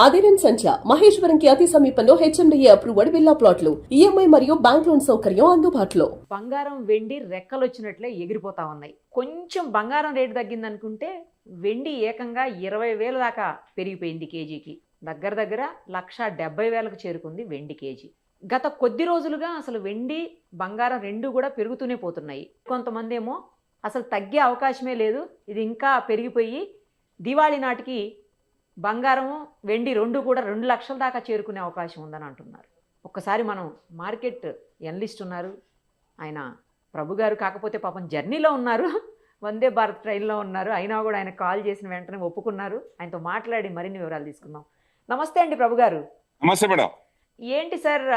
అదిరన్ సంచ మహేశ్వరం కి అతి సమీపంలో హెచ్ఎండిఏ అప్రూవ్డ్ విల్లా ప్లాట్లు ఈఎంఐ మరియు బ్యాంక్ లోన్ సౌకర్యం అందుబాటులో. బంగారం వెండి రెక్కలు వచ్చినట్లే ఎగిరిపోతా ఉన్నాయి. కొంచెం బంగారం రేటు తగ్గిందనుకుంటే వెండి ఏకంగా 20,000 దాకా పెరిగిపోయింది కేజీకి. దగ్గర దగ్గర 1,70,000కు చేరుకుంది వెండి కేజీ. గత కొద్ది రోజులుగా అసలు వెండి బంగారం రెండు కూడా పెరుగుతూనే పోతున్నాయి. కొంతమంది ఏమో అసలు తగ్గే అవకాశమే లేదు, ఇది ఇంకా పెరిగిపోయి దివాళీ నాటికి బంగారము వెండి రెండు కూడా 2 లక్షల దాకా చేరుకునే అవకాశం ఉందని అంటున్నారు. ఒక్కసారి మనం మార్కెట్ ఎనలిస్ట్ ఉన్నారు, ఆయన ప్రభు గారు, కాకపోతే పాపం జర్నీలో ఉన్నారు, వందే భారత్ ట్రైన్లో ఉన్నారు, అయినా కూడా ఆయన కాల్ చేసిన వెంటనే ఒప్పుకున్నారు. ఆయనతో మాట్లాడి మరిన్ని వివరాలు తీసుకుందాం. నమస్తే అండి ప్రభు గారు. నమస్తే మేడం. ఏంటి సార్,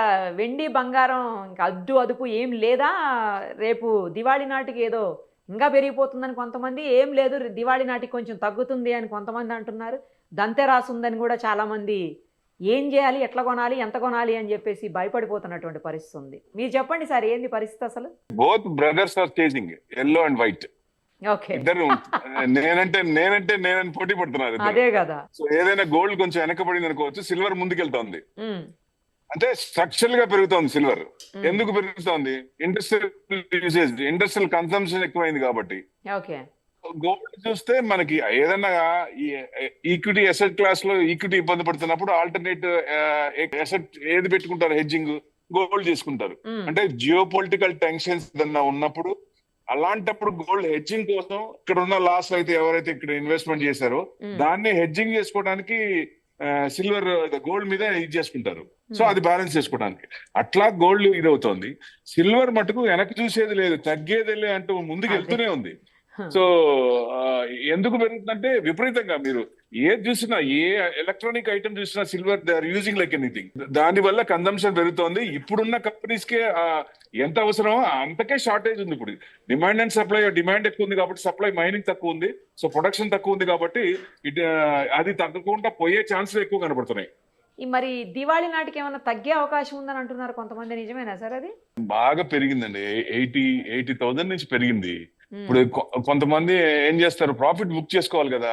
వెండి బంగారం ఇంకా అదుపు ఏం లేదా? రేపు దివాళీ నాటికి ఏదో ఇంకా పెరిగిపోతుందని కొంతమంది, ఏం లేదు దివాళీ నాటికి కొంచెం తగ్గుతుంది అని కొంతమంది అంటున్నారు. దంతెరాసు ఉందని కూడా చాలామంది ఏం చేయాలి, ఎట్లా కొనాలి, ఎంత కొనాలి అని చెప్పేసి భయపడిపోతున్నటువంటి పరిస్థితి ఉంది. మీరు చెప్పండి సార్, ఏంది పరిస్థితి అసలు? Both brothers are chasing yellow and white. Okay, ఇద్దరు నేనంటే పోటీ పడుతున్నారు. అదే కదా. సో ఏదైనా గోల్డ్ కొంచెం వెనకబడింది అనుకోవచ్చు, సిల్వర్ ముందుకెళ్తోంది. అంటే స్ట్రక్చరల్ గా పెరుగుతోంది సిల్వర్. ఎందుకు పెరుగుతోంది? ఇండస్ట్రియల్ కన్సంప్షన్ ఎక్కువైంది కాబట్టి. ఓకే, గోల్డ్ చూస్తే మనకి ఏదైనా ఈక్విటీ అసెట్ క్లాస్ లో ఈక్విటీ ఇబ్బంది పడుతున్నప్పుడు ఆల్టర్నేట్ అసెట్ ఏది పెట్టుకుంటారు? హెడ్జింగ్, గోల్డ్ తీసుకుంటారు. అంటే జియో పొలిటికల్ టెన్షన్స్ ఏదన్నా ఉన్నప్పుడు అలాంటప్పుడు గోల్డ్ హెడ్జింగ్ కోసం ఇక్కడ ఉన్న లాస్ అయితే ఎవరైతే ఇక్కడ ఇన్వెస్ట్మెంట్ చేశారో దాన్ని హెడ్జింగ్ చేసుకోవడానికి సిల్వర్ గోల్డ్ మీద ఇది చేసుకుంటారు. సో అది బ్యాలెన్స్ చేసుకోవడానికి అట్లా గోల్డ్ ఇది అవుతోంది. సిల్వర్ మటుకు వెనక్కి చూసేది లేదు, తగ్గేది అంటూ ముందుకు వెళ్తూనే ఉంది. సో ఎందుకు పెరుగుతుందంటే విపరీతంగా మీరు ఏది చూసినా, ఏ ఎలక్ట్రానిక్ ఐటమ్ చూసినా silver they are using like anything. దాని వల్ల కన్సంప్షన్ పెరుగుతోంది. ఇప్పుడున్న కంపెనీస్ కే ఎంత అవసరమో అంతకే షార్టేజ్ ఉంది. ఇప్పుడు డిమాండ్ అండ్ సప్లై, డిమాండ్ ఎక్కువ ఉంది కాబట్టి సప్లై, మైనింగ్ తక్కువ ఉంది, సో ప్రొడక్షన్ తక్కువ ఉంది కాబట్టి అది తగ్గకుండా పోయే ఛాన్సెస్ ఎక్కువ కనబడుతున్నాయి. మరి దివాళీ నాటికి ఏమైనా తగ్గే అవకాశం ఉందని అంటున్నారు కొంతమంది, నిజమేనా సార్? అది బాగా పెరిగిందండి, 80,000 నుంచి పెరిగింది. ఇప్పుడు కొంతమంది ఏం చేస్తారు, ప్రాఫిట్ బుక్ చేసుకోవాలి కదా.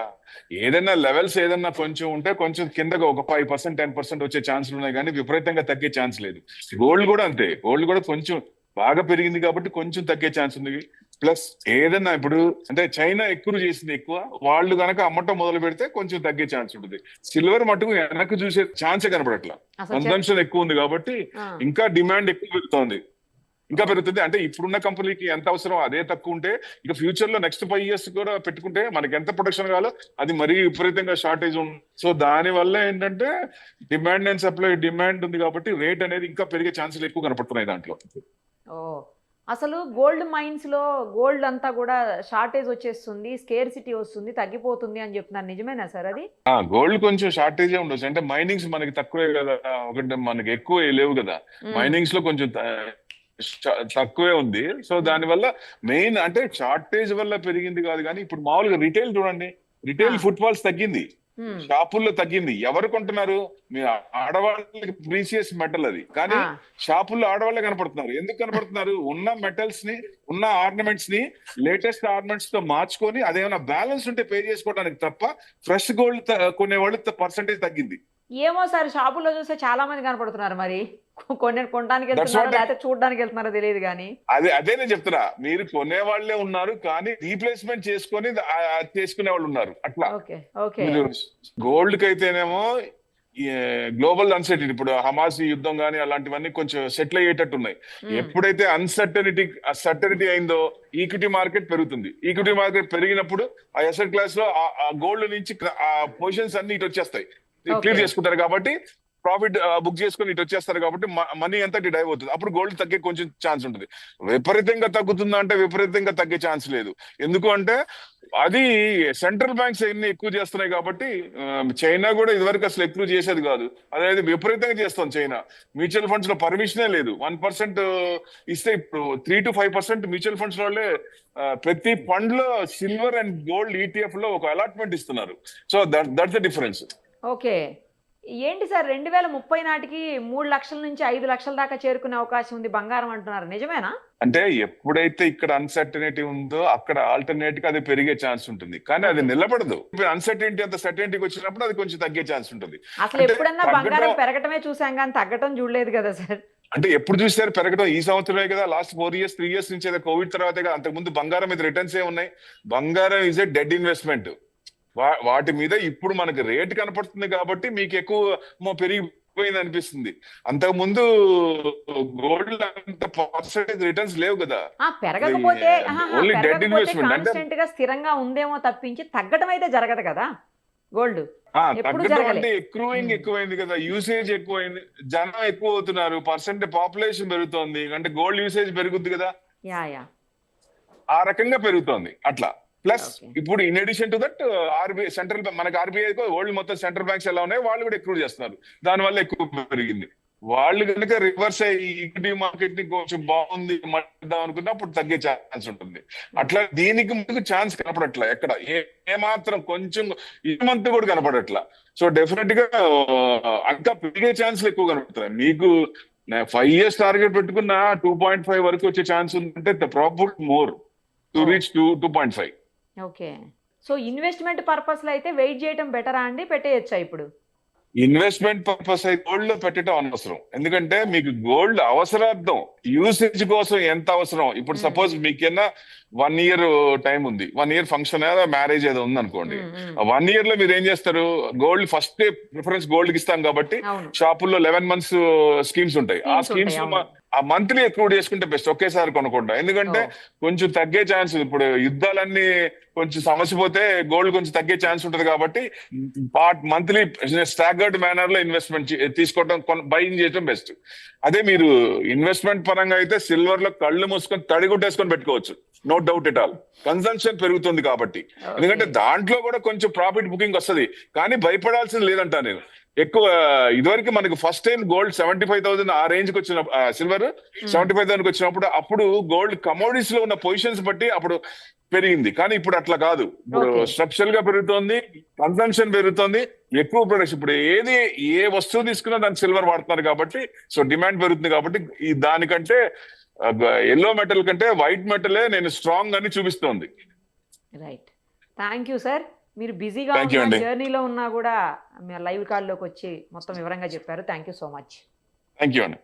ఏదైనా లెవెల్స్ ఏదైనా కొంచెం ఉంటే కొంచెం కిందగా ఒక 5%, 10% వచ్చే ఛాన్సులు ఉన్నాయి, కానీ విపరీతంగా తగ్గే ఛాన్స్ లేదు. గోల్డ్ కూడా అంతే, గోల్డ్ కూడా కొంచెం బాగా పెరిగింది కాబట్టి కొంచెం తగ్గే ఛాన్స్ ఉంది. ప్లస్ ఏదన్నా ఇప్పుడు అంటే చైనా ఎక్కువ చేసింది, ఎక్కువ వాళ్ళు కనుక అమ్మటం మొదలు పెడితే కొంచెం తగ్గే ఛాన్స్ ఉంటుంది. సిల్వర్ మటుకు వెనక్కి చూసే ఛాన్సే కనపడట్లా. కన్సంప్షన్ ఎక్కువ ఉంది కాబట్టి ఇంకా డిమాండ్ ఎక్కువ పెరుగుతోంది, ఇంకా పెరుగుతుంది. అంటే ఇప్పుడున్న కంపెనీకి ఎంత అవసరం అదే తక్కువ ఉంటే ఇక ఫ్యూచర్ లో నెక్స్ట్ 5 years కూడా పెట్టుకుంటే మనకి ఎంత ప్రొడక్షన్ కావాలో అది మరీ విపరీతంగా షార్టేజ్ ఉంది. సో దాని వల్ల ఏంటంటే డిమాండ్ అండ్ సప్లై, డిమాండ్ ఉంది కాబట్టి రేట్ అనేది ఇంకా పెరిగే ఛాన్సులు ఎక్కువ కనపడుతున్నాయి దాంట్లో. అసలు గోల్డ్ మైన్స్ లో గోల్డ్ అంతా కూడా షార్టేజ్ వచ్చేస్తుంది, స్కేర్సిటీ వస్తుంది, తగ్గిపోతుంది అని చెప్తున్నారు, నిజమేనా సార్ అది? గోల్డ్ కొంచెం షార్టేజ్ ఉండొచ్చు, అంటే మైనింగ్స్ మనకి తక్కువే కదా, ఒకటి మనకి ఎక్కువ లేవు కదా, మైనింగ్స్ లో కొంచెం తక్కువే ఉంది. సో దానివల్ల మెయిన్ అంటే షార్టేజ్ వల్ల పెరిగింది కాదు, కానీ ఇప్పుడు మామూలుగా రిటైల్ చూడండి, రిటైల్ ఫుట్ఫాల్స్ తగ్గింది, షాపుల్లో తగ్గింది. ఎవరు కొంటున్నారు? మీరు ఆడవాళ్ళకి ప్రీసియస్ మెటల్ అది, కానీ షాపుల్లో ఆడవాళ్ళే కనపడుతున్నారు. ఎందుకు కనపడుతున్నారు? ఉన్న మెటల్స్ ని, ఉన్న ఆర్నమెంట్స్ ని లేటెస్ట్ ఆర్నమెంట్స్ తో మార్చుకొని అదేమైనా బ్యాలెన్స్ ఉంటే పే చేసుకోవడానికి తప్ప ఫ్రెష్ గోల్డ్ కొనేవాళ్ళు పర్సెంటేజ్ తగ్గింది. ఏమో సార్, షాపుల్లో చూస్తే చాలా మంది కనపడుతున్నారు, మరి కొనడానికి వెళ్తున్నారో లేకపోతే చూడడానికి వెళ్తున్నారో తెలియదు కానీ. అదే నేను చెప్తున్నా, మీరు కొనే వాళ్ళే ఉన్నారు కానీ రీప్లేస్మెంట్ చేసుకొని చేసుకునే వాళ్ళు ఉన్నారు. అట్లా గోల్డ్ కి అయితేనేమో గ్లోబల్ అన్సర్టనిటీ, ఇప్పుడు హమాస్ యుద్ధం కానీ అలాంటివన్నీ కొంచెం సెటిల్ అయ్యేటట్టు ఉన్నాయి. ఎప్పుడైతే సర్టనిటీ అయిందో ఈక్విటీ మార్కెట్ పెరుగుతుంది. ఈక్విటీ మార్కెట్ పెరిగినప్పుడు ఆ అసెట్ క్లాస్ లో ఆ గోల్డ్ నుంచి ఆ పొజిషన్స్ అన్ని ఇటు వచ్చేస్తాయి, క్లియర్ చేసుకుంటారు కాబట్టి ప్రాఫిట్ బుక్ చేసుకుని ఇటు వచ్చేస్తారు కాబట్టి మనీ అంతా డిడైవ్ అవుతుంది. అప్పుడు గోల్డ్ తగ్గే కొంచెం ఛాన్స్ ఉంటుంది. విపరీతంగా తగ్గుతుందా అంటే విపరీతంగా తగ్గే ఛాన్స్ లేదు. ఎందుకు అంటే అది సెంట్రల్ బ్యాంక్స్ ఎన్ని ఎక్కువ చేస్తున్నాయి కాబట్టి. చైనా కూడా ఇదివరకు అసలు ఎక్కువ చేసేది కాదు, అదేది విపరీతంగా చేస్తుంది చైనా. మ్యూచువల్ ఫండ్స్ లో పర్మిషనే లేదు, 1% ఇస్తే ఇప్పుడు 3 to 5% మ్యూచువల్ ఫండ్స్ వాళ్ళే ప్రతి ఫండ్ లో సిల్వర్ అండ్ గోల్డ్ ETF లో ఒక అలాట్మెంట్ ఇస్తున్నారు. So that's the difference. Okay, ఏంటి సార్ 2030 నాటికి 3 లక్షల నుంచి 5 లక్షల దాకా చేరుకునే అవకాశం ఉంది బంగారం అంటున్నారు, నిజమేనా? అంటే ఎప్పుడైతే ఇక్కడ అన్సర్టనిటీ ఉందో అక్కడ ఆల్టర్నేట్ గా అది పెరిగే ఛాన్స్ ఉంటుంది, కానీ అది నిలబడదు. అన్సర్టనిటీ అంత సర్టనిటీకి వచ్చినప్పుడు అది కొంచెం తగ్గే ఛాన్స్ ఉంటుంది. అసలు అంటే ఎప్పుడన్నా బంగారం తగ్గడం పెరగటమే చూసాం కానీ తగ్గటం చూడలేదు కదా సార్. అంటే ఎప్పుడు చూసారు పెరగడం? ఈ సంవత్సరమే కదా, లాస్ట్ 4 ఇయర్స్ 3 ఇయర్స్ నుంచి కోవిడ్ తర్వాతే కదా. అంతకుముందు బంగారం మీద రిటర్న్స్ ఏ ఉన్నాయి. బంగారం ఈజ్ ఏ డెడ్ ఇన్వెస్ట్మెంట్. వాటి మీద ఇప్పుడు మనకి రేట్ కనపడుతుంది కాబట్టి మీకు ఎక్కువ పెరిగిపోయింది అనిపిస్తుంది. అంతకు ముందు గోల్డ్ అంత పర్సెంటేజ్ రిటర్న్స్ లేవు కదా. పెరగకపోతే ఓన్లీ డెడ్ ఇన్వెస్ట్మెంట్. అంటే కాన్స్టెంట్ గా స్థిరంగా ఉందేమో తప్పించి తగ్గటం అయితే జరగదు కదా గోల్డ్. ఎప్పుడు తగ్గడం జరగలే. అంటే ఎక్కువైంది కదా, యూసేజ్ ఎక్కువైంది, జనం ఎక్కువ అవుతున్నారు, పాపులేషన్ పెరుగుతోంది, అంటే గోల్డ్ యూసేజ్ పెరుగుద్ది కదా, యా యా ఆ రకంగా పెరుగుతోంది అట్లా. Plus okay. ఇప్పుడు in addition to that RBI central మనకి ఆర్బీఐ వరల్డ్ మొత్తం సెంట్రల్ బ్యాంక్స్ ఎలా ఉన్నాయి, వాళ్ళు కూడా ఎక్కువ చేస్తున్నారు, దానివల్ల ఎక్కువ పెరిగింది. వాళ్ళు కనుక రివర్స్ అయ్యి ఈక్విటీ మార్కెట్ ని కొంచెం బాగుంది మాట్లాడదాం అనుకున్నా అప్పుడు తగ్గే ఛాన్స్ ఉంటుంది. అట్లా దీనికి ముందుకు ఛాన్స్ కనపడట్లా ఎక్కడ, ఏ మాత్రం కొంచెం ఈ మంత్ కూడా కనపడట్లా. సో డెఫినెట్ గా ఇంకా పెరిగే ఛాన్స్లు ఎక్కువ కనపడుతున్నాయి. మీకు 5 years టార్గెట్ పెట్టుకున్న 2.5 వరకు వచ్చే ఛాన్స్ ఉందంటే the probable more to reach 2.5. Okay. So investment purpose లో అయితే వెయిట్ చేయడం బెటరా అండి, పెట్టేయచ్చా ఇప్పుడు? ఇన్వెస్ట్మెంట్ పర్పస్ అయితే గోల్డ్ లో పెట్టడం అనవసరం. ఎందుకంటే మీకు గోల్డ్ అవసరార్థం, యూసేజ్ కోసం ఎంత అవసరం. ఇప్పుడు సపోజ్ మీకన్నా 1 year టైం ఉంది, 1 year ఫంక్షన్ ఏదో మ్యారేజ్ ఏదో ఉంది అనుకోండి. 1 year లో మీరు ఏం చేస్తారు? గోల్డ్ ఫస్ట్ ప్రిఫరెన్స్ గోల్డ్ కి ఇస్తాం కాబట్టి అవును. షాపుల్లో 11 months స్కీమ్స్ ఉంటాయి. ఆ స్కీమ్స్ లో ఆ మంత్లీ ఎక్కువ చేసుకుంటే బెస్ట్, ఒకేసారి కొనకుండా. ఎందుకంటే కొంచెం తగ్గే ఛాన్స్, ఇప్పుడు యుద్ధాలన్నీ కొంచెం సమస్య పోతే గోల్డ్ కొంచెం తగ్గే ఛాన్స్ ఉంటుంది కాబట్టి మంత్లీ స్టాగర్డ్ మేనర్ లో ఇన్వెస్ట్మెంట్ తీసుకోవడం, బయింగ్ చేయడం బెస్ట్. అదే మీరు ఇన్వెస్ట్మెంట్ పరంగా అయితే సిల్వర్ లో కళ్ళు మూసుకొని తడిగుట్టేసుకొని పెట్టుకోవచ్చు, no doubt at all. Consumption పెరుగుతుంది కాబట్టి. ఎందుకంటే దాంట్లో కూడా కొంచెం ప్రాఫిట్ బుకింగ్ వస్తుంది, కానీ భయపడాల్సింది లేదంటా నేను. ఎక్కువ ఇదివరకు మనకి ఫస్ట్ టైం గోల్డ్ 75,000 ఆ రేంజ్ కి వచ్చిన సిల్వర్ 75,000 వచ్చినప్పుడు అప్పుడు గోల్డ్ కమోడిటీస్ లో ఉన్న పొజిషన్స్ బట్టి అప్పుడు పెరిగింది. కానీ ఇప్పుడు అట్లా కాదు. ఇప్పుడు స్ట్రక్చరల్ గా పెరుగుతోంది, కన్సంప్షన్ పెరుగుతోంది, ఎక్కువ ప్రొడక్షన్. ఇప్పుడు ఏ వస్తువు తీసుకున్నా దానికి సిల్వర్ వాడుతున్నారు కాబట్టి సో డిమాండ్ పెరుగుతుంది కాబట్టి దానికంటే ఎల్లో మెటల్ కంటే వైట్ మెటలే నేను స్ట్రాంగ్ అని చూపిస్తోంది. Right, thank you sir. మీరు బిజీగా Thank you ఉన్న అండి. జర్నీలో ఉన్నా కూడా లైవ్ కాల్లోకి వచ్చి మొత్తం వివరంగా చెప్పారు. Thank you so much. Thank you అండి.